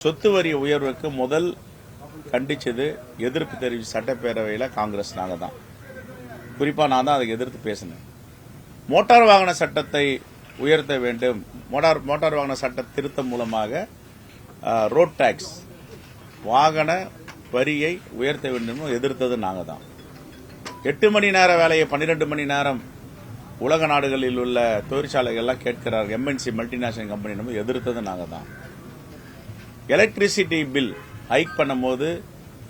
சொத்து வரி உயர்வுக்கு முதல் கண்டிச்சது எதிர்ப்பு தெரிவித்த சட்டப்பேரவையில் காங்கிரஸ் நாங்கள் தான். குறிப்பாக நான் தான் அதுக்கு எதிர்த்து பேசினேன். மோட்டார் வாகன சட்டத்தை உயர்த்த வேண்டும். மோட்டார் வாகன சட்ட திருத்தம் மூலமாக ரோட் டாக்ஸ் வாகன வரியை உயர்த்த வேண்டும் எதிர்த்தது நாங்கள் தான். 8 மணி நேர வேலையை 12 மணி நேரம் உலக நாடுகளில் உள்ள தொழிற்சாலைகள்லாம் கேட்கிறார். எம்என்சி மல்டிநேஷனல் கம்பெனி நம்ம எதிர்த்தது நாங்கள் தான். எலக்ட்ரிசிட்டி பில் ஹைக் பண்ணும்போது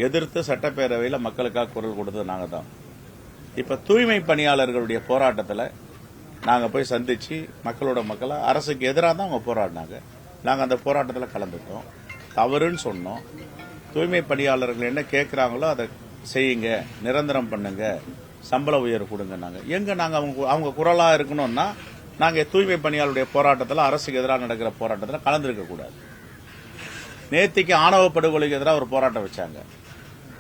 எதிர்த்து சட்டப்பேரவையில் மக்களுக்காக குரல் கொடுத்தது நாங்கள் தான். இப்ப தூய்மை பணியாளர்களுடைய போராட்டத்தில் நாங்கள் போய் சந்திச்சு மக்களா அரசுக்கு எதிராக தான் அவங்க போராடினாங்க. நாங்கள் அந்த போராட்டத்தில் கலந்துட்டோம். தவறுன்னு சொன்னோம். தூய்மை பணியாளர்கள் என்ன கேட்கிறாங்களோ அதை செய்யுங்க, நிரந்தரம் பண்ணுங்க, சம்பள உயர்வு கொடுங்க. நாங்கள் அவங்க குரலா இருக்கணும்னா நாங்கள் தூய்மை பணியாளருடைய போராட்டத்தில் அரசுக்கு எதிராக நடக்கிற போராட்டத்தில் கலந்துருக்க கூடாது. நேத்திக்கு ஆணவ படுகொலைக்கு எதிராக ஒரு போராட்டம் வச்சாங்க.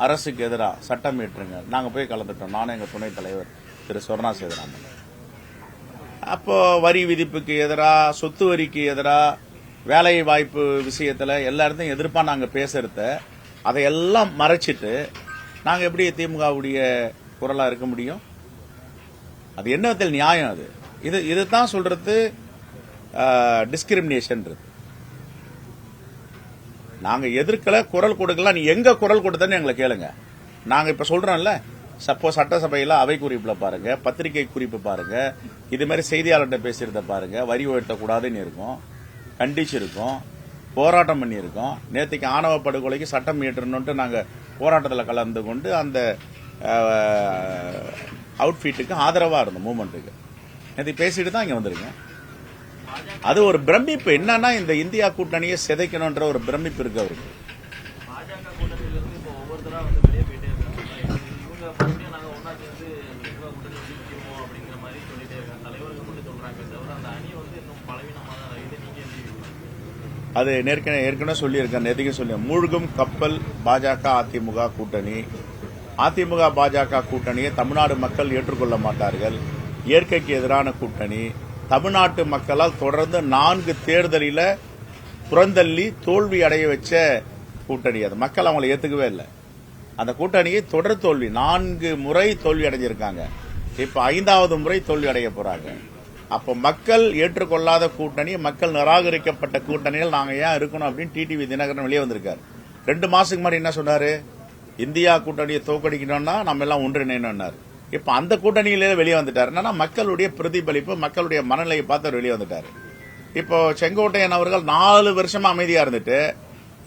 அரசுக்கு எதிராக சட்டம் ஏற்றுங்க. நாங்கள் போய் கலந்துட்டோம். நானும் எங்கள் துணைத் தலைவர் திரு சொர்ணா சேதுராமன். அப்போ வரி விதிப்புக்கு எதிராக, சொத்து வரிக்கு எதிராக, வேலை வாய்ப்பு விஷயத்தில் எல்லா இடத்தையும் எதிர்ப்பா நாங்கள் பேசுறத அதையெல்லாம் மறைச்சிட்டு நாங்கள் எப்படி திமுகவுடைய குரலா இருக்க முடியும்? அது என்ன விதத்தில் நியாயம்? அது இதுதான் சொல்றது டிஸ்கிரிமினேஷன். நாங்க எதிர்க்கல, குரல் கொடுக்கல. நீ எங்க குரல் கொடுத்தன்னு எங்களை கேளுங்க. நாங்க இப்ப சொல்றோம்ல, சப்போஸ் சட்டசபையில அவை குறிப்புல பாருங்க, பத்திரிகை குறிப்பு பாருங்க, இது மாதிரி செய்தியாளர்கிட்ட பேசுறத பாருங்க. வரி உயர்த்தக்கூடாதுன்னு இருக்கும், கண்டிச்சிருக்கோம், போராட்டம் பண்ணியிருக்கோம். நேற்றுக்கு ஆணவ படுகொலைக்கு சட்டம் இயற்றணும்ட்டு நாங்க போராட்டத்தில் கலந்து கொண்டு அந்த அவுட்ஃபிட்டுக்கு ஆதரவா இருந்தோம், மூவ்மெண்ட்டுக்கு. நேற்று பேசிட்டு தான் இங்க வந்திருக்கேன். அது ஒரு பிரமிப்பு. என்னன்னா இந்த இந்தியா கூட்டணியை சிதைக்கணும்ன்ற ஒரு பிரமிப்பு இருக்கு அவருக்கு. அது ஏற்கனவே சொல்லியிருக்கேன், நேற்றுக்கு சொல்லி மூழ்கும் கப்பல் பாஜக அதிமுக கூட்டணி. அதிமுக பாஜக கூட்டணியை தமிழ்நாடு மக்கள் ஏற்றுக்கொள்ள மாட்டார்கள். இயற்கைக்கு எதிரான கூட்டணி. தமிழ்நாட்டு மக்களால் தொடர்ந்து 4 தேர்தலில் புறந்தள்ளி தோல்வி அடைய வச்ச கூட்டணி. அது மக்கள் அவங்களை ஏத்துக்கவே இல்லை. அந்த கூட்டணியை தொடர் தோல்வி, 4 முறை தோல்வி அடைஞ்சிருக்காங்க. இப்ப 5வது முறை தோல்வி அடைய போறாங்க. அப்ப மக்கள் ஏற்றுக்கொள்ளாத கூட்டணி, மக்கள் நிராகரிக்கப்பட்ட கூட்டணிகள் நாங்க ஏன் இருக்கணும் அப்படின்னு டிடிவி தினகரன் வெளியே வந்திருக்காரு. 2 மாசத்துக்கு முன்னாடி என்ன சொன்னாரு? இந்தியா கூட்டணியை தோக்கடிக்கணும்னா நம்ம எல்லாம் ஒன்றிணைனார். இப்ப அந்த கூட்டணியிலே வெளியே வந்துட்டாரு. என்னன்னா மக்களுடைய பிரதிபலிப்பு, மக்களுடைய மனநிலையை பார்த்து வெளியே வந்துட்டாரு. இப்போ செங்கோட்டையன் அவர்கள் 4 வருஷமா அமைதியா இருந்துட்டு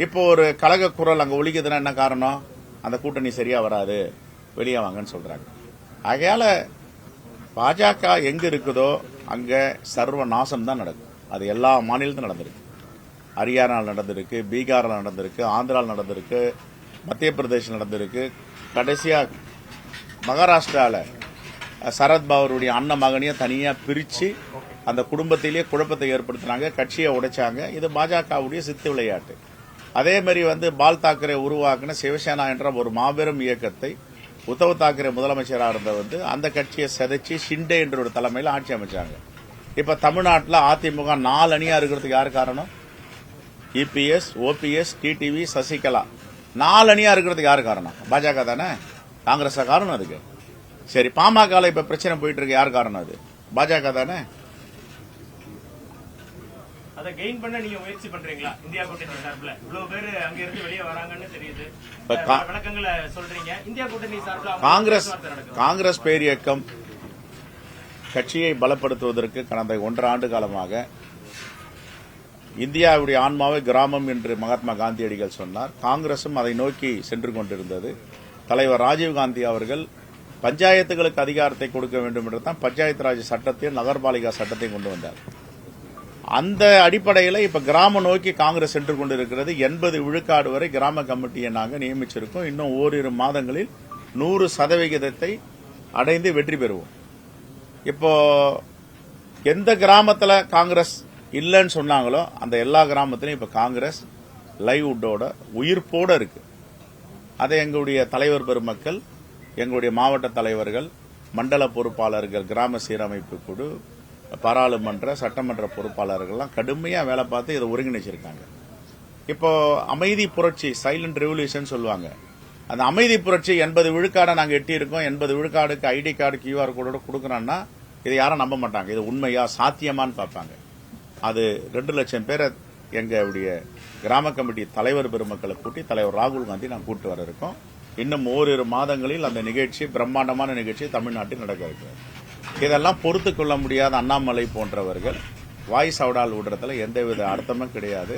இப்போ ஒரு கழக குரல் அங்க ஒலிக்குதுன்னா என்ன காரணம்? அந்த கூட்டணி சரியா வராது, வெளியே வாங்கன்னு சொல்றாங்க. ஆகையால பாஜக எங்க இருக்குதோ அங்க சர்வ நாசம் தான் நடக்கும். அது எல்லா மாநிலத்திலும் நடந்திருக்கு. ஹரியானாவில் நடந்திருக்கு, பீகாரில் நடந்திருக்கு, ஆந்திராவில் நடந்திருக்கு, மத்திய பிரதேசம் நடந்திருக்கு. கடைசியா மகாராஷ்டிரால சரத்பவருடைய அண்ணன் மகனையும் தனியா பிரிச்சு அந்த குடும்பத்திலேயே குழப்பத்தை ஏற்படுத்தினாங்க, கட்சியை உடைச்சாங்க. இது பாஜகவுடைய சித்து விளையாட்டு. அதே மாதிரி பால் தாக்கரே உருவாக்கின சிவசேனா என்ற ஒரு மாபெரும் இயக்கத்தை உத்தவ் தாக்கரே முதலமைச்சராக இருந்த அந்த கட்சியை சிதைச்சு ஷிண்டே என்ற ஒரு தலைமையில் ஆட்சி அமைச்சாங்க. இப்ப தமிழ்நாட்டில் அதிமுக 4 அணியா இருக்கிறதுக்கு யாரு காரணம்? இபிஎஸ், ஓபிஎஸ், டிடிவி, சசிகலா 4 அணியா இருக்கிறதுக்கு யாரு காரணம்? பாஜக தானே. காங்கிரஸ் காரணம் அதுக்கு. சரி, பாமக இப்ப பிரச்சனை போயிட்டு இருக்கு, யார் காரணம்? அது பாஜக தானே. அதை கெயின் பண்ண நீங்க முயற்சி பண்றீங்களா? இந்தியா கூட்டணி சார்பில் இவ்வளவு பேர் அங்க இருந்து வெளியே வராங்கன்னு தெரியுது, விளக்கங்களை சொல்றீங்க. இந்தியா கூட்டணி சார்பில் காங்கிரஸ் பேரியக்கம் கட்சியை பலப்படுத்துவதற்கு கடந்த 1.5 ஆண்டு காலமாக இந்தியாவுடைய ஆன்மாவை கிராமம் என்று மகாத்மா காந்தியடிகள் சொன்னார். காங்கிரசும் அதை நோக்கி சென்று கொண்டிருந்தது. தலைவர் ராஜீவ்காந்தி அவர்கள் பஞ்சாயத்துகளுக்கு அதிகாரத்தை கொடுக்க வேண்டும் என்று தான் பஞ்சாயத்து ராஜ் சட்டத்தையும் நகர்பாலிகா சட்டத்தையும் கொண்டு வந்தார். அந்த அடிப்படையில் இப்ப கிராம நோக்கி காங்கிரஸ் சென்று கொண்டிருக்கிறது. 80 விழுக்காடு வரை கிராம கமிட்டியை நாங்கள் நியமிச்சிருக்கோம். இன்னும் ஓரிரு மாதங்களில் 100% அடைந்து வெற்றி பெறுவோம். இப்போ எந்த கிராமத்தில் காங்கிரஸ் இல்லைன்னு சொன்னாங்களோ அந்த எல்லா கிராமத்திலும் இப்ப காங்கிரஸ் லைவ்வுட்டோட உயிர்ப்போட இருக்கு. அதை எங்களுடைய தலைவர் பெருமக்கள், எங்களுடைய மாவட்ட தலைவர்கள், மண்டல பொறுப்பாளர்கள், கிராம சீரமைப்பு குழு, பாராளுமன்ற சட்டமன்ற பொறுப்பாளர்கள்லாம் கடுமையா வேலை பார்த்து இதை ஒருங்கிணைச்சிருக்காங்க. இப்போ அமைதி புரட்சி சைலண்ட் ரெவல்யூஷன் சொல்லுவாங்க. அந்த அமைதி புரட்சி 80 விழுக்காடை நாங்க எட்டி இருக்கோம். 80 விழுக்காடுக்கு ஐடி கார்டு QR கோடோட கொடுக்கறோம்னா இதை யாரும் நம்ப மாட்டாங்க. இது உண்மையா சாத்தியமான்னு பார்ப்பாங்க. அது 2 லட்சம் பேரை எங்களுடைய கிராம கமிட்டி தலைவர் பெருமக்களை கூட்டி தலைவர் ராகுல் காந்தி நான் கூட்டு வர இருக்கோம். இன்னும் ஓரிரு மாதங்களில் அந்த நிகழ்ச்சி பிரம்மாண்டமான நிகழ்ச்சி தமிழ்நாட்டில் நடக்க இருக்கிறது. இதெல்லாம் பொறுத்து கொள்ள முடியாத அண்ணாமலை போன்றவர்கள் வாய் சவடால் விடுறதுல எந்தவித அர்த்தமும் கிடையாது.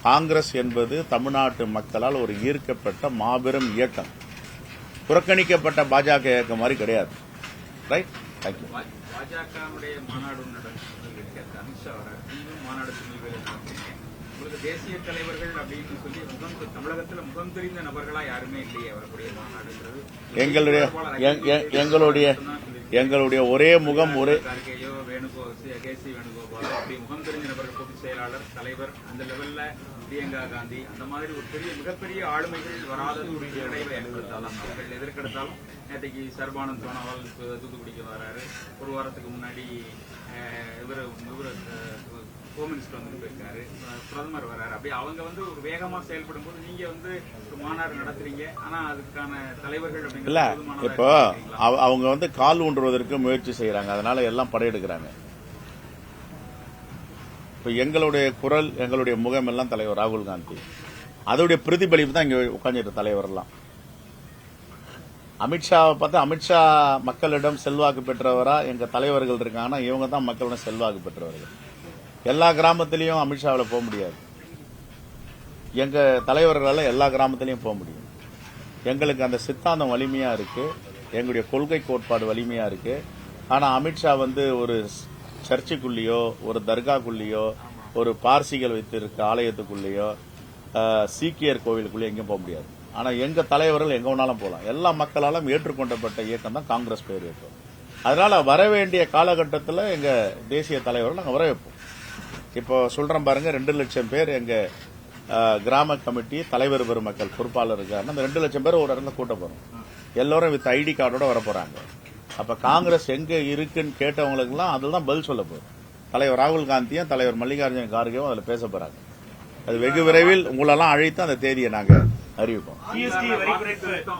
காங்கிரஸ் என்பது தமிழ்நாட்டு மக்களால் ஒரு ஈர்க்கப்பட்ட மாபெரும் இயக்கம். புறக்கணிக்கப்பட்ட பாஜக இயக்கம் மாதிரி கிடையாது. Right, thank you. பாஜகவுடைய மாநாடு அமித்ஷா மாநாடு உங்களுக்கு தேசிய தலைவர்கள் அப்படின்னு சொல்லி தமிழகத்தில் முகம் தெரிந்த நபர்களா யாருமே இல்லையே அவர்களுடைய மாநாடுங்கிறது. எங்களுடைய ஒரே முகம் ஒரே கார்கேயோ கேசி வேணுகோபாலோ அப்படி முகம் தெரிந்த நபர்கள் பொதுச் செயலாளர் தலைவர் அந்த லெவல்ல பிரியங்கா காந்தி அந்த மாதிரி ஒரு மிகப்பெரிய ஆளுமைகள் வராத ஒரு இடையில ஏற்படுத்தாலும் அவர்கள் எதற்கெடுத்தாலும் நேற்றைக்கு சர்பானந்த் சோனோவால் தூத்துக்குடிக்கு வராரு. ஒரு வாரத்துக்கு முன்னாடி இவர் ஹோம் மினிஸ்டர் வந்து போயிருக்காரு. பிரதமர் வர்றாரு. அப்படி அவங்க ஒரு வேகமா செயல்படும் போது நீங்க ஒரு மாநாடு நடத்துறீங்க. ஆனா அதுக்கான தலைவர்கள் இல்ல இப்போ அவங்க கால் ஊன்றுவதற்கு முயற்சி செய்யறாங்க. அதனால எல்லாம் படையெடுக்கிறாங்க. இப்ப எங்களுடைய குரல் எங்களுடைய முகம் எல்லாம் தலைவர் ராகுல் காந்தி. அதோடைய பிரதிபலிப்பு தான் இங்க உட்கார்ந்துட்டு தலைவர் எல்லாம். அமித்ஷாவை பார்த்தா அமித்ஷா மக்களிடம் செல்வாக்கு பெற்றவரா எங்க தலைவர்கள் இருக்காங்கன்னா இவங்க தான் மக்களிடம் செல்வாக்கு பெற்றவர்கள். எல்லா கிராமத்திலையும் அமித்ஷாவில் போக முடியாது. எங்க தலைவர்களால எல்லா கிராமத்திலையும் போக முடியும். எங்களுக்கு அந்த சித்தாந்தம் வலிமையா இருக்கு. எங்களுடைய கொள்கை கோட்பாடு வலிமையா இருக்கு. ஆனா அமித்ஷா ஒரு சர்ச்சுக்குள்ளேயோ ஒரு தர்காக்குள்ளேயோ ஒரு பார்சிகள் வைத்திருக்க ஆலயத்துக்குள்ளேயோ சீக்கியர் கோவிலுக்குள்ளேயோ எங்கேயும் போக முடியாது. ஆனா எங்க தலைவர்கள் எங்க வேணாலும் போகலாம். எல்லா மக்களாலும் ஏற்றுக்கொண்டப்பட்ட இயக்கம் தான் காங்கிரஸ் பேர் இயக்கம். அதனால வர வேண்டிய காலகட்டத்தில் எங்க தேசிய தலைவர்கள் நாங்கள் வர வைப்போம். இப்போ சொல்றேன் பாருங்க, 2 லட்சம் பேர் எங்க கிராம கமிட்டி தலைவர் பெருமக்கள் பொறுப்பாளர் இருக்காருன்னா அந்த 2 லட்சம் பேர் ஒரு இடத்துல கூட்ட போறோம். எல்லாரும் வித் ஐடி கார்டோட வர போறாங்க. அப்ப காங்கிரஸ் எங்க இருக்குன்னு கேட்டவங்களுக்கு எல்லாம் அதுதான் பதில் சொல்ல போறோம். தலைவர் ராகுல் காந்தியும் தலைவர் மல்லிகார்ஜுன கார்கேவும் அதுல பேச போறாங்க. அது வெகு விரைவில் உங்களெல்லாம் அழைத்து அந்த தேதியை நாங்க அறிவிப்போம்.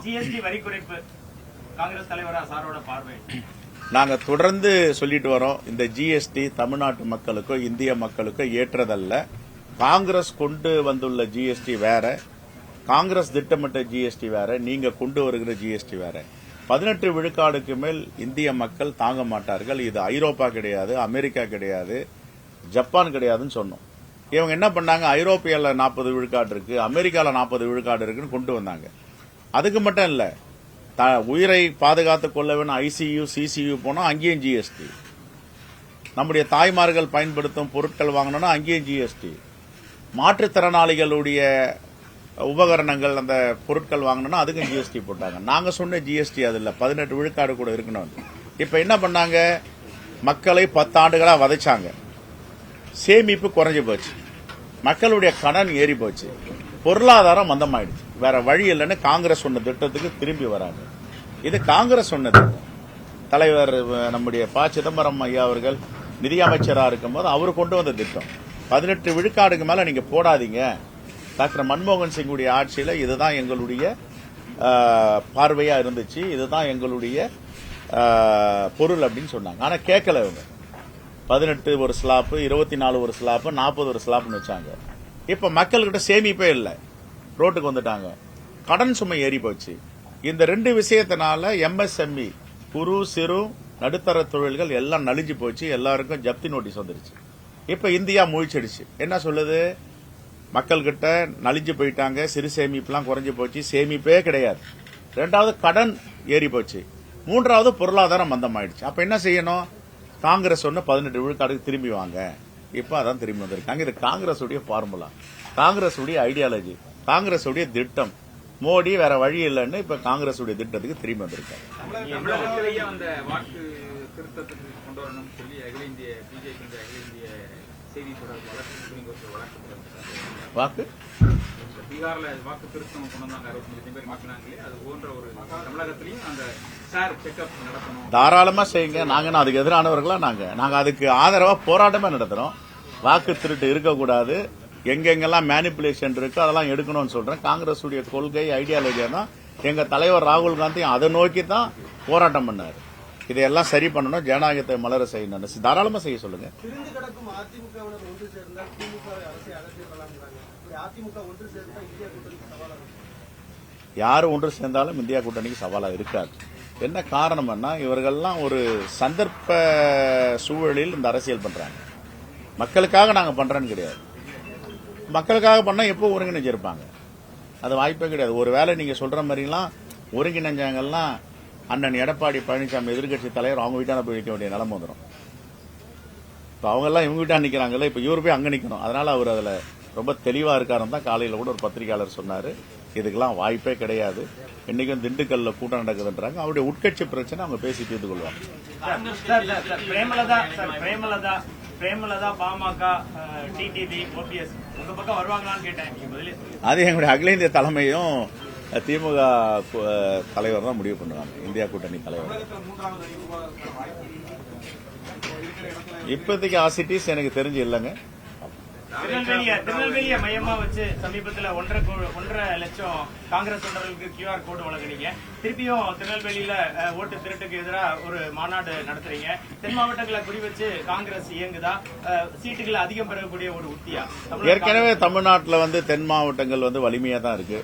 ஜிஎஸ்டி வரி குறைப்பு காங்கிரஸ் தலைவரா சாரோட பார்வை நாங்க தொடர்ந்து சொல்லிட்டு வரோம். இந்த ஜிஎஸ்டி தமிழ்நாட்டு மக்களுக்கோ இந்திய மக்களுக்கோ ஏற்றதல்ல. காங்கிரஸ் கொண்டு வந்துள்ள ஜிஎஸ்டி வேற, காங்கிரஸ் திட்டமிட்ட ஜிஎஸ்டி வேற, நீங்க கொண்டு வருகிற ஜிஎஸ்டி வேற. 18 விழுக்காடுக்கு மேல் இந்திய மக்கள் தாங்க மாட்டார்கள். இது ஐரோப்பா கிடையாது, அமெரிக்கா கிடையாது, ஜப்பான் கிடையாதுன்னு சொன்னோம். இவங்க என்ன பண்ணாங்க, ஐரோப்பியால 40 விழுக்காடு இருக்கு, அமெரிக்கால 40 விழுக்காடு இருக்குன்னு கொண்டு வந்தாங்க. அதுக்கு மட்டும் இல்ல, உயிரை பாதுகாத்துக் கொள்ள வேணும் ஐசியு சிசியு போனா அங்கேயும் ஜிஎஸ்டி. நம்முடைய தாய்மார்கள் பயன்படுத்தும் பொருட்கள் வாங்கணும்னா அங்கேயும் ஜிஎஸ்டி. மாற்றுத்திறனாளிகளுடைய உபகரணங்கள் அந்த பொருட்கள் வாங்கணும்னா அதுக்கும் ஜிஎஸ்டி போட்டாங்க. நாங்க சொன்ன ஜிஎஸ்டி அது இல்ல, 18 விழுக்காடு கூட இருக்கணும். இப்ப என்ன பண்ணாங்க, மக்களை 10 ஆண்டுகளா வதைச்சாங்க. சேமிப்பு குறைஞ்சு போச்சு, மக்களுடைய கடன் ஏறி போச்சு, பொருளாதாரம் மந்தமாயிடுச்சு. வேற வழி இல்லைன்னு காங்கிரஸ் சொன்ன திட்டத்துக்கு திரும்பி வராங்க. இது காங்கிரஸ் சொன்னது. தலைவர் நம்முடைய ப. சிதம்பரம் ஐயா அவர்கள் நிதியமைச்சராக இருக்கும்போது அவர் கொண்டு வந்த திட்டம் 18 விழுக்காடுக்கு மேல நீங்க போடாதீங்க. டாக்டர் மன்மோகன் சிங்குடைய ஆட்சியில இதுதான் எங்களுடைய பார்வையா இருந்துச்சு, இதுதான் எங்களுடைய பொருள் அப்படின்னு சொன்னாங்க. ஆனா கேட்கல இவங்க. 18 ஒரு ஸ்லாப், 24 ஒரு ஸ்லாப், 40 ஒரு ஸ்லாப்னு வச்சாங்க. இப்ப மக்கள்கிட்ட சேமிப்பே இல்லை, ரோட்டுக்கு வந்துட்டாங்க, கடன் சுமை ஏறி போச்சு. இந்த 2 விஷயத்தினால எம்எஸ்எம்இ குறு சிறு நடுத்தர தொழில்கள் எல்லாம் நலிஞ்சு போச்சு. எல்லாருக்கும் ஜப்தி நோட்டீஸ் வந்துருச்சு. இப்ப இந்தியா முழிச்சிடுச்சு. என்ன சொல்லுது, மக்கள்கிட்ட நலிஞ்சு போயிட்டாங்க, சிறு சேமிப்புலாம் குறைஞ்சு போச்சு, சேமிப்பே கிடையாது. 2வது கடன் ஏறி போச்சு, 3வது பொருளாதாரம் மந்தமாயிடுச்சு. அப்ப என்ன செய்யணும், காங்கிரஸ் ஒன்னு 18 விழுக்காடுக்கு திரும்பி வாங்க. இப்ப அதான் திரும்பி வந்திருக்காங்க. இது காங்கிரஸ் உடைய பார்முலா, காங்கிரஸ் உடைய ஐடியாலஜி, காங்கிரஸ் உடைய திட்டம். மோடி வேற வழி இல்லைன்னு இப்ப காங்கிரஸ் உடைய திட்டத்துக்கு திரும்பி வந்திருக்காங்க. தமிழகத்திலேயே அந்த வாக்கு திருத்தத்துக்கு கொண்டு வரணும் சொல்லி அகில இந்திய பிஜேபி அகில இந்திய செய்தி தொடர்பு வாக்கு பீகார்ல வாக்கு திருத்தம் கொண்டு வந்தாங்க, 65 லட்சம் பேர் மாற்றினாங்களே, அது போன்ற ஒரு தமிழகத்திலையும் அந்த செக்அப் நடத்தணும். தாராளமா செய்யுங்க. நாங்க அதுக்கு எதிரானவர்களா நாங்க அதுக்கு ஆதரவா போராட்டமே நடத்துறோம். வாக்கு திருட்டு இருக்கக்கூடாது, எங்கெங்கெல்லாம் மேனிப்புலேஷன் இருக்கு அதெல்லாம் எடுக்கணும்னு சொல்றேன். காங்கிரஸ் உடைய கொள்கை ஐடியாலஜியா தான் எங்க தலைவர் ராகுல் காந்தி அதை நோக்கி தான் போராட்டம் பண்ணாரு. இதையெல்லாம் சரி பண்ணணும், ஜனநாயகத்தை மலர செய்யணும், தாராளமா செய்ய சொல்லுங்க. பிரிந்து கிடக்கும் அதிமுகவினர் ஒன்று சேர்ந்தால் திமுகவை அரசை அகற்றிடலாம்ன்றாங்க. அதிமுக ஒன்று சேர்ந்தால் இந்தியா கூட்டணிக்கு சவாலாக இருக்கும். யாரு ஒன்று சேர்ந்தாலும் இந்தியா கூட்டணிக்கு சவாலா இருக்காது. என்ன காரணம்னா இவர்கள்லாம் ஒரு சந்தர்ப்ப சூழலில் இந்த அரசியல் பண்றாங்க. மக்களுக்காக நாங்க பண்றோன்னு கிடையாது. மக்களுக்காக பண்ணா எப்போ ஒருங்கிணைஞ்சிருப்பாங்க, அது வாய்ப்பே கிடையாது. ஒருவேளை நீங்க சொல்ற மாதிரிலாம் ஒருங்கிணைஞ்சாங்கலாம் அண்ணன் எடப்பாடி பழனிசாமி எதிர்க்கட்சி தலைவர் அவங்க வீட்டான போய் நிற்க வேண்டிய நிலைமை வந்துடும். இப்போ அவங்க எல்லாம் இவங்க வீட்டா நிக்கிறாங்கல்ல, இப்ப இவரு போய் அங்க நிக்கணும். அதனால அவர் அதுல ரொம்ப தெளிவா இருக்காருன்னு தான் காலையில கூட ஒரு பத்திரிகையாளர் சொன்னாரு. இதுக்கெல்லாம் வாய்ப்பே கிடையாது. இன்னைக்கும் திண்டுக்கல்ல கூட்டம் நடக்குதுன்றாங்க. அவருடைய உட்கட்சி பிரச்சனை அவங்க பேசி தீர்த்து கொள்வாங்க. பிரேமலதா பாமக டிடிவி ஓபிஎஸ் உங்க பக்கம் வருவாங்களான்னு கேட்டேன். அது எங்களுடைய அகில இந்திய தலைமையும் திமுக தலைவர் தான் முடிவு பண்ணுவாங்க. இந்தியா கூட்டணி தலைவர் இப்போதைக்கு ஆசிட்டிஸ் எனக்கு தெரிஞ்சு இல்லைங்க. திருநெல்வேலியை மையமா வச்சு சமீபத்தில் 1.5 லட்சம் காங்கிரஸ் தொண்டர்களுக்கு QR கோடு வழங்குனீங்க. திருப்பியும் திருநெல்வேலியில ஓட்டு திருட்டுக்கு எதிராக ஒரு மாநாடு நடத்துறீங்க. தென் மாவட்டங்களை குறி வச்சு காங்கிரஸ் இயங்குதா? சீட்டுகளை அதிகம் பெறக்கூடிய ஒரு உத்தியா? ஏற்கனவே தமிழ்நாட்டில் தென் மாவட்டங்கள் வலிமையா தான் இருக்கு.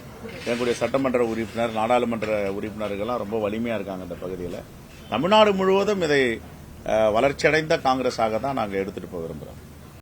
எங்களுடைய சட்டமன்ற உறுப்பினர், நாடாளுமன்ற உறுப்பினர்கள்லாம் ரொம்ப வலிமையா இருக்காங்க இந்த பகுதியில். தமிழ்நாடு முழுவதும் இதை வளர்ச்சியடைந்த காங்கிரஸாக தான் நாங்கள் எடுத்துட்டு போக விரும்புகிறோம்.